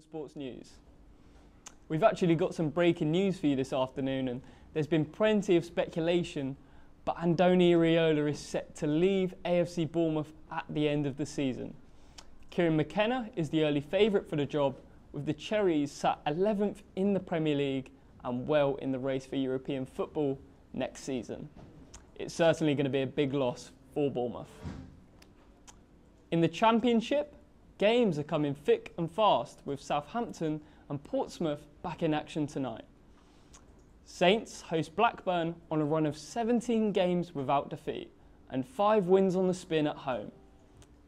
Sports News. We've actually got some breaking news for you this afternoon, and there's been plenty of speculation, but Andoni Iraola is set to leave AFC Bournemouth at the end of the season. Kieran McKenna is the early favourite for the job, with the Cherries sat 11th in the Premier League and well in the race for European football next season. It's certainly going to be a big loss for Bournemouth. In the Championship, games are coming thick and fast, with Southampton and Portsmouth back in action tonight. Saints host Blackburn on a run of 17 games without defeat and 5 wins on the spin at home.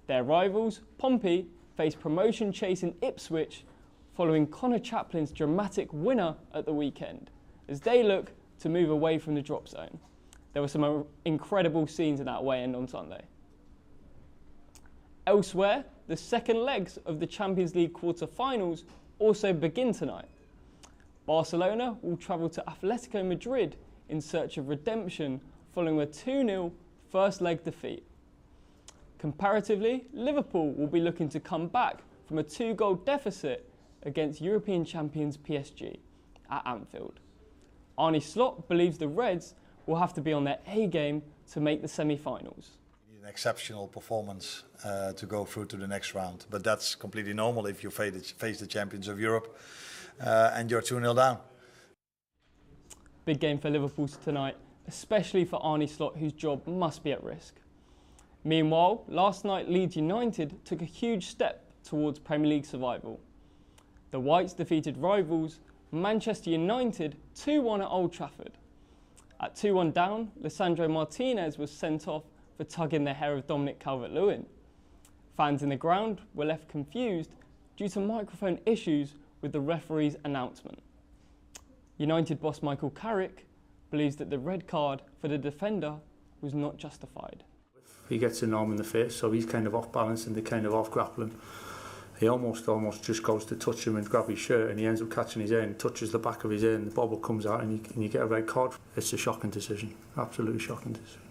Their rivals, Pompey, face promotion-chasing Ipswich following Connor Chaplin's dramatic winner at the weekend, as they look to move away from the drop zone. There were some incredible scenes in that away end on Sunday. Elsewhere, the second legs of the Champions League quarter-finals also begin tonight. Barcelona will travel to Atletico Madrid in search of redemption following a 2-0 first leg defeat. Comparatively, Liverpool will be looking to come back from a 2-goal deficit against European champions PSG at Anfield. Arne Slot believes the Reds will have to be on their A game to make the semi-finals. An exceptional performance to go through to the next round, but that's completely normal if you face the champions of Europe and you're 2-0 down. Big game for Liverpool tonight, especially for Arne Slot, whose job must be at risk. Meanwhile, last night Leeds United took a huge step towards Premier League survival. The Whites defeated rivals Manchester United 2-1 at Old Trafford. At 2-1 down, Lisandro Martinez was sent off for tugging the hair of Dominic Calvert-Lewin. Fans in the ground were left confused due to microphone issues with the referee's announcement. United boss Michael Carrick believes that the red card for the defender was not justified. He gets an arm in the face, so he's kind of off balance and they're kind of off grappling. He almost just goes to touch him and grab his shirt, and he ends up catching his ear and touches the back of his ear, and the bobble comes out, and you get a red card. It's a shocking decision, absolutely shocking decision.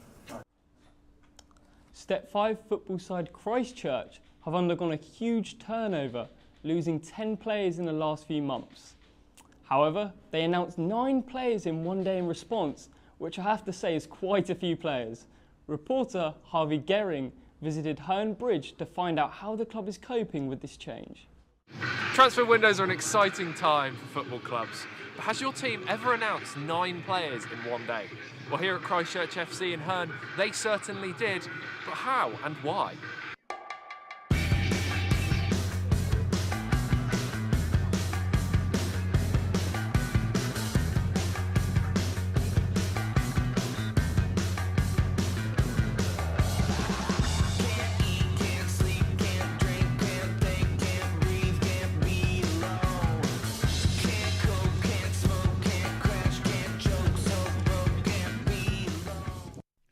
Step 5 football side Christchurch have undergone a huge turnover, losing 10 players in the last few months. However, they announced 9 players in one day in response, which I have to say is quite a few players. Reporter Harvey Gehring visited Herne Bridge to find out how the club is coping with this change. Transfer windows are an exciting time for football clubs, but has your team ever announced 9 players in one day? Well, here at Christchurch FC in Herne, they certainly did, but how and why?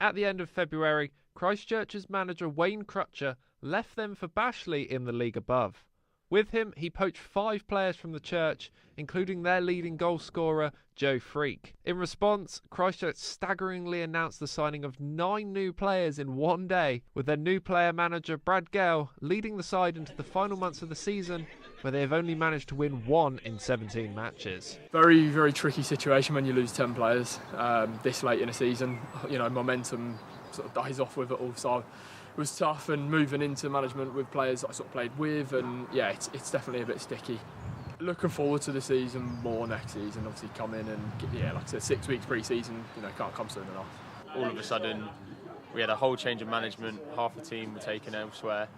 At the end of February, Christchurch's manager Wayne Crutcher left them for Bashley in the league above. With him, he poached 5 players from the church, including their leading goal scorer, Joe Freak. In response, Christchurch staggeringly announced the signing of 9 new players in one day, with their new player manager Brad Gale leading the side into the final months of the season, where they have only managed to win 1 in 17 matches. Very, very tricky situation when you lose 10 players this late in a season. You know, momentum sort of dies off with it all. So it was tough, and moving into management with players that I sort of played with, and yeah, it's definitely a bit sticky. Looking forward to the season more next season. Obviously, come in and like I said, 6 weeks pre-season. You know, can't come soon enough. All of a sudden, we had a whole change of management. Half the team were taken elsewhere,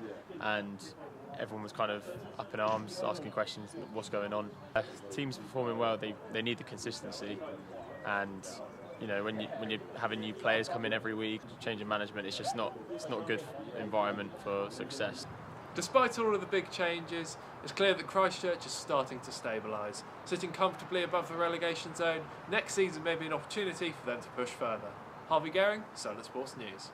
and everyone was kind of up in arms, asking questions, what's going on. Teams performing well, they need the consistency, and you know, when you having new players come in every week, changing management, it's not a good environment for success. Despite all of the big changes, it's clear that Christchurch is starting to stabilise. Sitting comfortably above the relegation zone, next season may be an opportunity for them to push further. Harvey Gehring, Solent Sports News.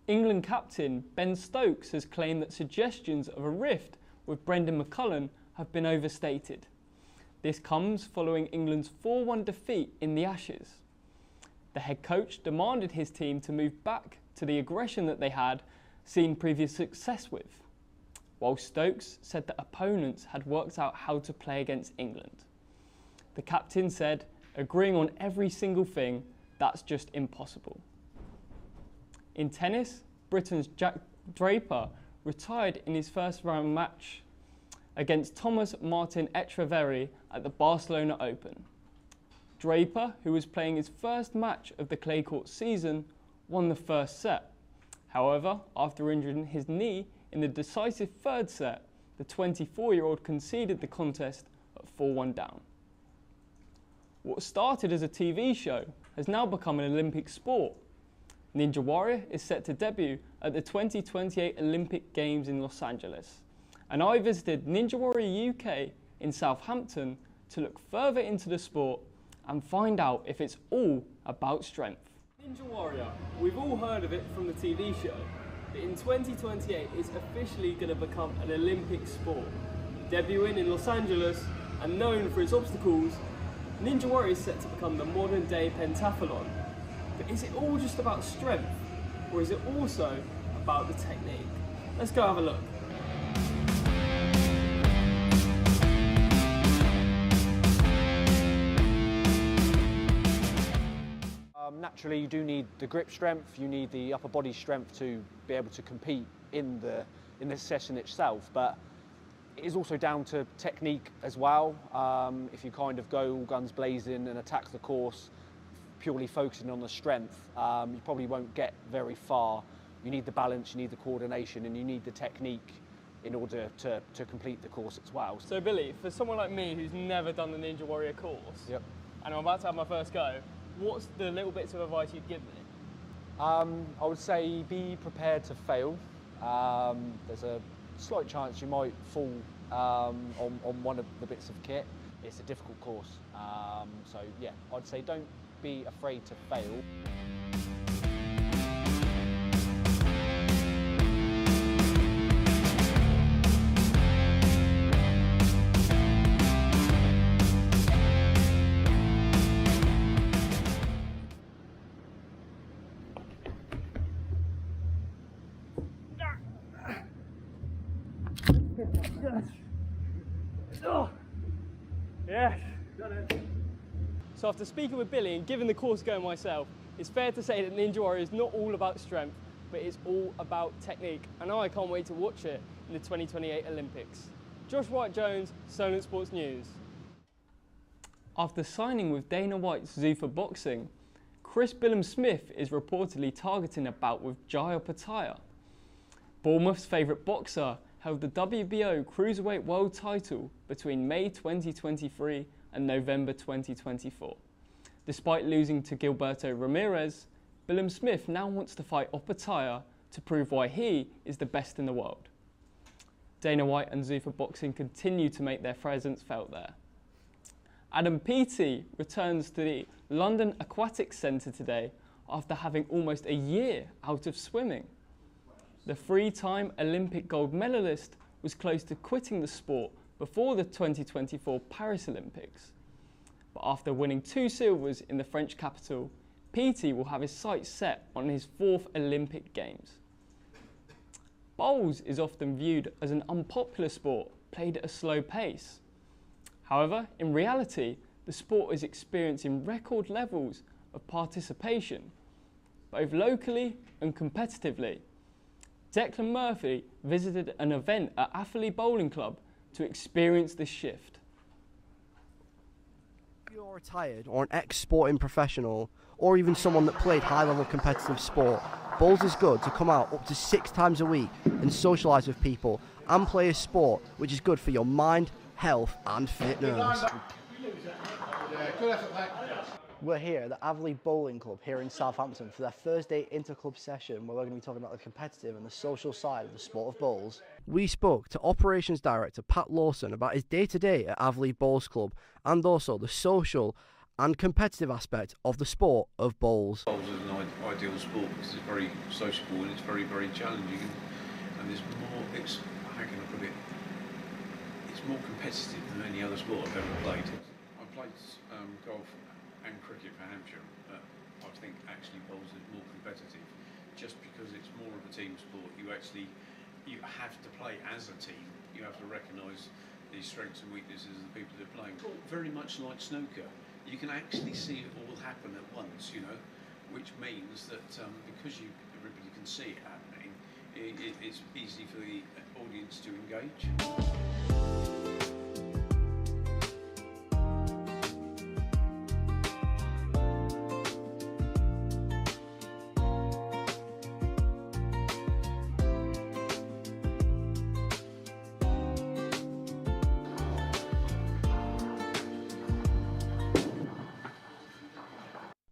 England captain Ben Stokes has claimed that suggestions of a rift with Brendan McCullum have been overstated. This comes following England's 4-1 defeat in the Ashes. The head coach demanded his team to move back to the aggression that they had seen previous success with. while Stokes said that opponents had worked out how to play against England. The captain said, agreeing on every single thing, that's just impossible. In tennis, Britain's Jack Draper retired in his first round match against Thomas Martin Echeverry at the Barcelona Open. Draper, who was playing his first match of the clay court season, won the first set. However, after injuring his knee in the decisive third set, the 24-year-old conceded the contest at 4-1 down. What started as a TV show has now become an Olympic sport. Ninja Warrior is set to debut at the 2028 Olympic Games in Los Angeles, and I visited Ninja Warrior UK in Southampton to look further into the sport and find out if it's all about strength. Ninja Warrior, we've all heard of it from the TV show, but in 2028 it's officially going to become an Olympic sport. Debuting in Los Angeles and known for its obstacles, Ninja Warrior is set to become the modern day pentathlon. But is it all just about strength, or is it also about the technique? Let's go have a look. Naturally, you do need the grip strength, you need the upper body strength to be able to compete in the session itself, but it is also down to technique as well. If you kind of go all guns blazing and attack the course purely focusing on the strength, you probably won't get very far. You need the balance, you need the coordination, and you need the technique in order to complete the course as well. So Billy, for someone like me who's never done the Ninja Warrior course, Yep. and I'm about to have my first go, what's the little bits of advice you'd give me? I would say be prepared to fail. There's a slight chance you might fall on one of the bits of kit. It's a difficult course. So yeah, I'd say don't be afraid to fail. Yes. So after speaking with Billy and giving the course a go myself, it's fair to say that Ninja Warrior is not all about strength, but it's all about technique. And I can't wait to watch it in the 2028 Olympics. Josh White-Jones, Solent Sports News. After signing with Dana White's Zuffa Boxing, Chris Billam-Smith is reportedly targeting a bout with Jaya Pattaya. Bournemouth's favourite boxer held the WBO Cruiserweight World title between May 2023 and November 2024. Despite losing to Gilberto Ramirez, Billam-Smith now wants to fight Pattaya to prove why he is the best in the world. Dana White and Zuffa Boxing continue to make their presence felt there. Adam Peaty returns to the London Aquatics Centre today after having almost a year out of swimming. The three-time Olympic gold medalist was close to quitting the sport before the 2024 Paris Olympics. But after winning 2 silvers in the French capital, Peaty will have his sights set on his 4th Olympic Games. Bowls is often viewed as an unpopular sport played at a slow pace. However, in reality, the sport is experiencing record levels of participation, both locally and competitively. Declan Murphy visited an event at Atherley Bowling Club to experience this shift. If you're retired or an ex-sporting professional, or even someone that played high-level competitive sport, bowls is good to come out up to 6 times a week and socialise with people and play a sport which is good for your mind, health and fitness. We're here at the Atherley Bowling Club here in Southampton for their Thursday inter-club session where we're going to be talking about the competitive and the social side of the sport of bowls. We spoke to Operations Director Pat Lawson about his day-to-day at Atherley Bowls Club and also the social and competitive aspect of the sport of bowls. Bowls is an ideal sport because it's very sociable and it's very, very challenging, and there's more, how can I put it, it's more competitive than any other sport I've ever played. I've played golf and cricket for Hampshire, but I think actually bowls is more competitive just because it's more of a team sport. You you have to play as a team. You have to recognise the strengths and weaknesses of the people who are playing. Very much like snooker, you can actually see it all happen at once, you know, which means that because everybody can see it happening, it's easy for the audience to engage.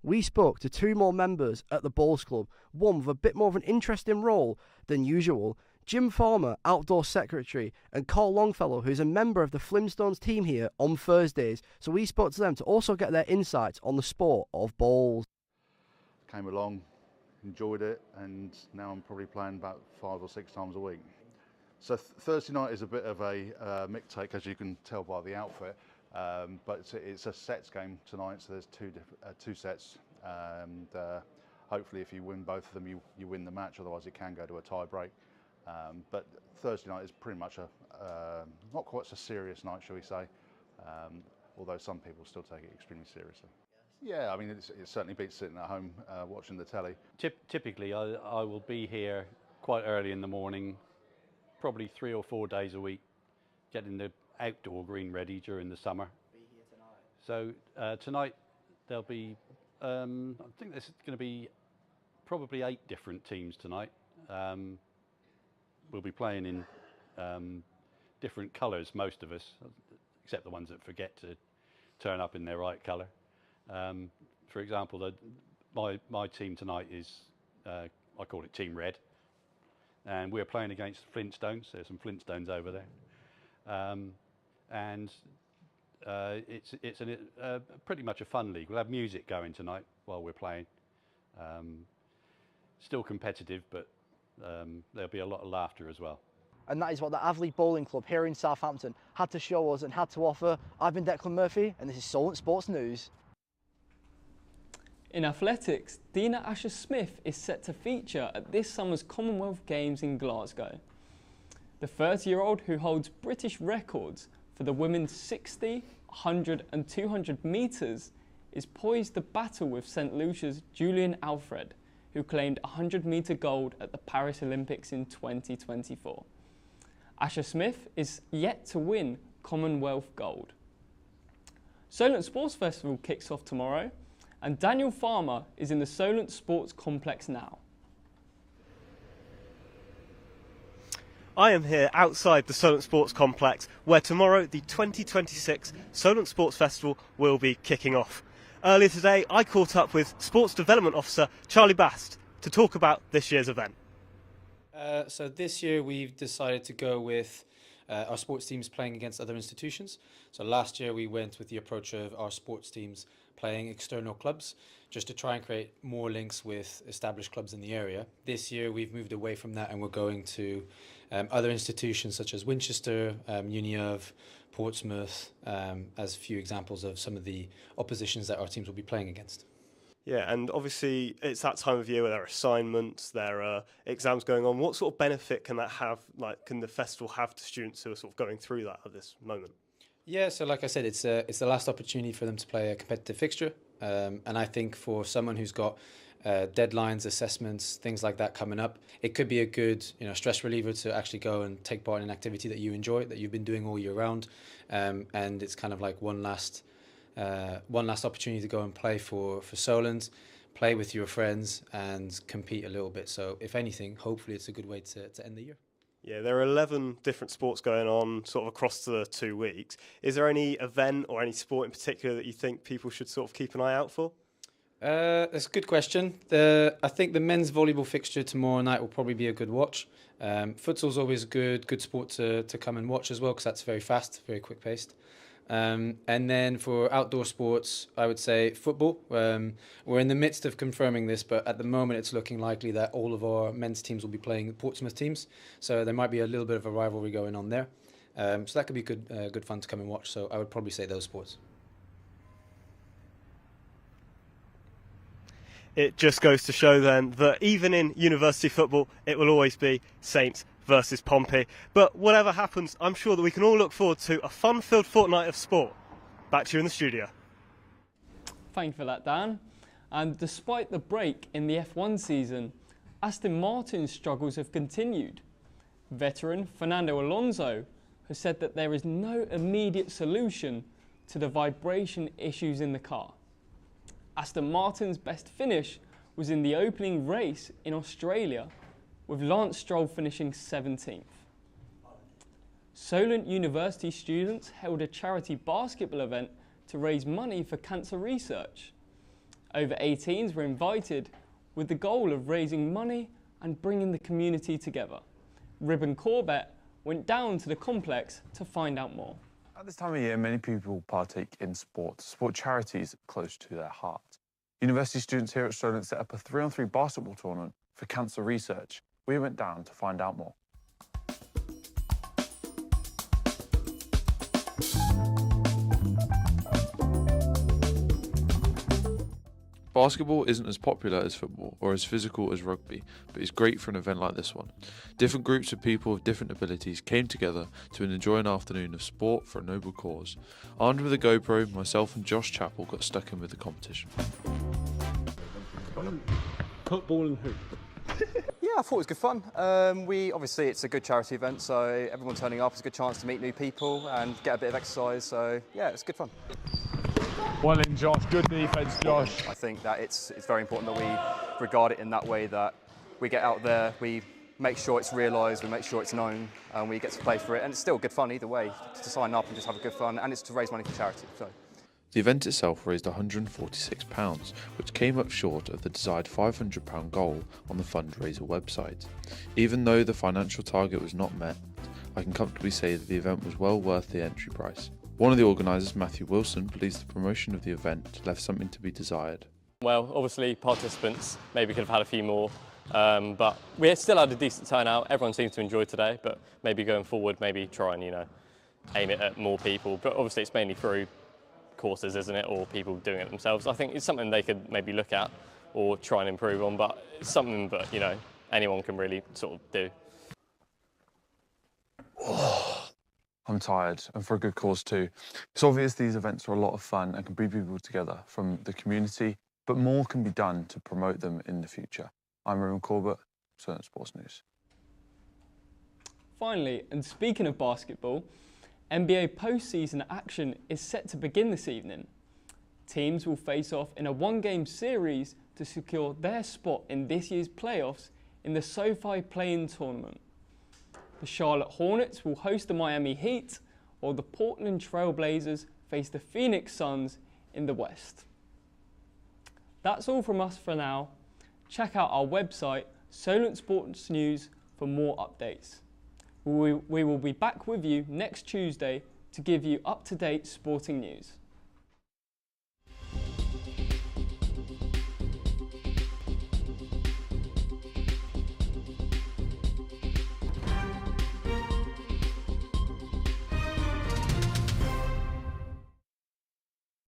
We spoke to two more members at the Bowls Club, one with a bit more of an interesting role than usual. Jim Farmer, outdoor secretary, and Carl Longfellow, who's a member of the Flintstones team here on Thursdays. So we spoke to them to also get their insights on the sport of bowls. Came along, enjoyed it, and now I'm probably playing about 5 or 6 times a week. So Thursday night is a bit of a mixed take, as you can tell by the outfit. But it's a sets game tonight, so there's two sets, and hopefully if you win both of them, you win the match. Otherwise, it can go to a tie break. But Thursday night is pretty much not quite so serious night, shall we say? Although some people still take it extremely seriously. Yeah, I mean, it certainly beats sitting at home watching the telly. Typically, I will be here quite early in the morning, probably 3 or 4 days a week, getting the outdoor green ready during the summer. Be here tonight. So tonight there'll be, I think there's going to be probably 8 different teams tonight. We'll be playing in different colours, most of us, except the ones that forget to turn up in their right colour. For example, my team tonight is, I call it Team Red, and we're playing against the Flintstones. There's some Flintstones over there. And it's pretty much a fun league. We'll have music going tonight while we're playing. Still competitive, but there'll be a lot of laughter as well. And that is what the Avley Bowling Club here in Southampton had to show us and had to offer. I've been Declan Murphy, and this is Solent Sports News. In athletics, Dina Asher-Smith is set to feature at this summer's Commonwealth Games in Glasgow. The 30-year-old, who holds British records for the women's 60, 100 and 200 metres, is poised to battle with St Lucia's Julian Alfred, who claimed 100-metre gold at the Paris Olympics in 2024. Asher-Smith is yet to win Commonwealth gold. Solent Sports Festival kicks off tomorrow, and Daniel Farmer is in the Solent Sports Complex now. I am here outside the Solent Sports Complex, where tomorrow the 2026 Solent Sports Festival will be kicking off. Earlier today, I caught up with Sports Development Officer Charlie Bast to talk about this year's event. So this year we've decided to go with our sports teams playing against other institutions. So last year we went with the approach of our sports teams playing external clubs, just to try and create more links with established clubs in the area. This year we've moved away from that, and we're going to other institutions such as Winchester, Uniov, Portsmouth, as a few examples of some of the oppositions that our teams will be playing against. Yeah, and obviously it's that time of year where there are assignments, there are exams going on. What sort of benefit can that have, can the festival have to students who are sort of going through that at this moment? Yeah, so like I said, it's the last opportunity for them to play a competitive fixture. And I think for someone who's got deadlines, assessments, things like that coming up, it could be a good stress reliever to actually go and take part in an activity that you enjoy, that you've been doing all year round. And it's kind of like one last opportunity to go and play for Solent, play with your friends and compete a little bit. So if anything, hopefully it's a good way to end the year. Yeah, there are 11 different sports going on sort of across the 2 weeks. Is there any event or any sport in particular that you think people should sort of keep an eye out for? That's a good question. I think the men's volleyball fixture tomorrow night will probably be a good watch. Futsal's always good sport to come and watch as well, because that's very fast, very quick paced. And then for outdoor sports, I would say football. We're in the midst of confirming this, but at the moment it's looking likely that all of our men's teams will be playing Portsmouth teams. So there might be a little bit of a rivalry going on there. So that could be good fun to come and watch. So I would probably say those sports. It just goes to show then that even in university football, it will always be Saints versus Pompey. But whatever happens, I'm sure that we can all look forward to a fun-filled fortnight of sport. Back to you in the studio. Thank you for that, Dan. And despite the break in the F1 season, Aston Martin's struggles have continued. Veteran Fernando Alonso has said that there is no immediate solution to the vibration issues in the car. Aston Martin's best finish was in the opening race in Australia, with Lance Stroll finishing 17th. Solent University students held a charity basketball event to raise money for cancer research. Over 18s were invited with the goal of raising money and bringing the community together. Ribbon Corbett went down to the complex to find out more. At this time of year, many people partake in sport to support charities close to their heart. University students here at Solent set up a 3-on-3 basketball tournament for cancer research. We went down to find out more. Basketball isn't as popular as football or as physical as rugby, but it's great for an event like this one. Different groups of people with different abilities came together to enjoy an afternoon of sport for a noble cause. Armed with a GoPro, myself and Josh Chappell got stuck in with the competition. Football and hoop. Yeah, I thought it was good fun. Obviously it's a good charity event, so everyone turning up is a good chance to meet new people and get a bit of exercise. So yeah, it's good fun. Well in, Josh. Good defence, Josh. I think that it's very important that we regard it in that way, that we get out there, we make sure it's realised, we make sure it's known, and we get to play for it. And it's still good fun either way, to sign up and just have a good fun, and it's to raise money for charity. So. The event itself raised £146, which came up short of the desired £500 goal on the fundraiser website. Even though the financial target was not met, I can comfortably say that the event was well worth the entry price. One of the organisers, Matthew Wilson, believes the promotion of the event left something to be desired. Well, obviously participants maybe could have had a few more, but we still had a decent turnout. Everyone seemed to enjoy today, but maybe going forward, maybe try and, aim it at more people. But obviously it's mainly through courses, isn't it, or people doing it themselves. I think it's something they could maybe look at or try and improve on, but it's something that, anyone can really sort of do. I'm tired, and for a good cause too. It's obvious these events are a lot of fun and can bring people together from the community, but more can be done to promote them in the future. I'm Ribbon Corbett, Solent Sports News. Finally, and speaking of basketball, NBA postseason action is set to begin this evening. Teams will face off in a one-game series to secure their spot in this year's playoffs in the SoFi Play-In Tournament. The Charlotte Hornets will host the Miami Heat, while the Portland Trail Blazers face the Phoenix Suns in the West. That's all from us for now. Check out our website, Solent Sports News, for more updates. We will be back with you next Tuesday to give you up-to-date sporting news.